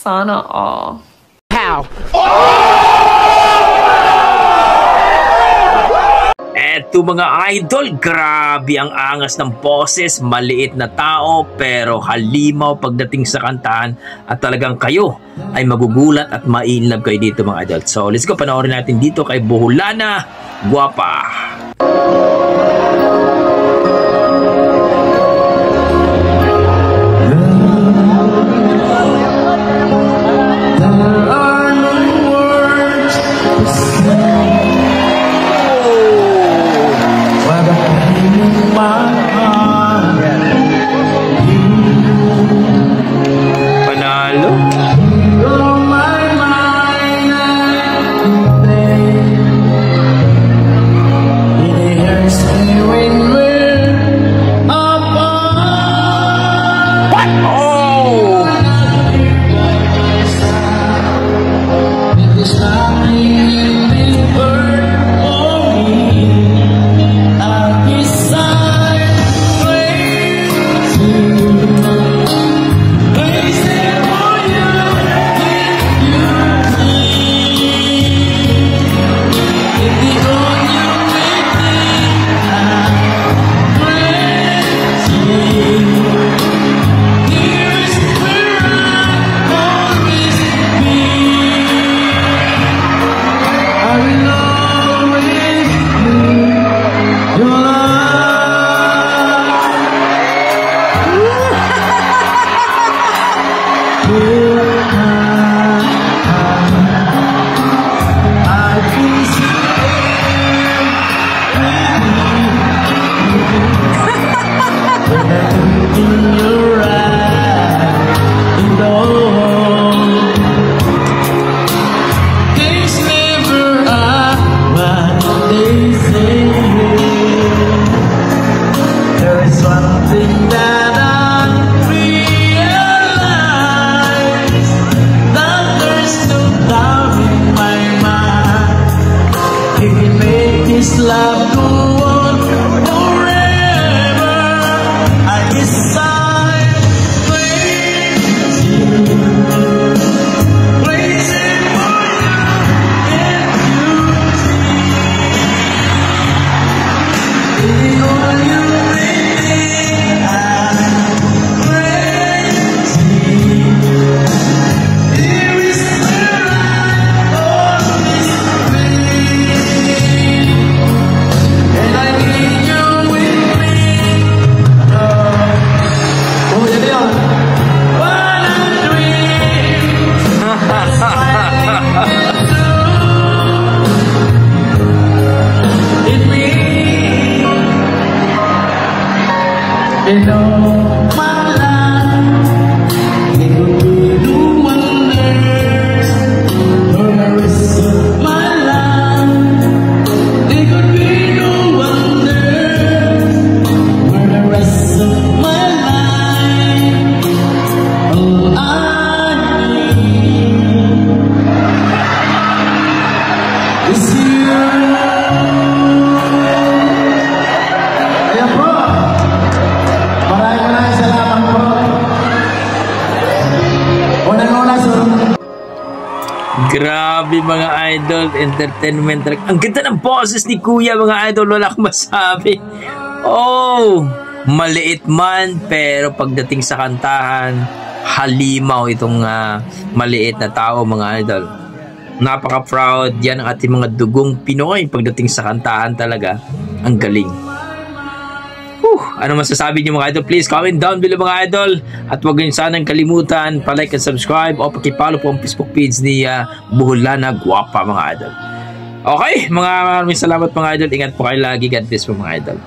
Sana all. How? Eto mga idol, grabe ang angas ng boses, maliit na tao pero halimaw pagdating sa kantahan at talagang kayo ay magugulat at ma-inlove kayo dito mga idol. So let's go, panoorin natin dito kay Buholana Guwapa. Grabe mga idol, entertainment. Ang ganda ng boses ni Kuya mga idol, wala akong masabi. Oh, maliit man pero pagdating sa kantahan, halimaw itong maliit na tao mga idol. Napaka-proud yan ang ating mga dugong Pinoy pagdating sa kantahan talaga. Ang galing. Ano masasabi niyo mga idol? Please comment down below mga idol. At huwag niyo sanang kalimutan pa-like and subscribe o paki-follow po ang Facebook page ni Buholana Guwapa mga idol. Okay, maraming salamat mga idol. Ingat po kayo lagi. God bless po mga idol.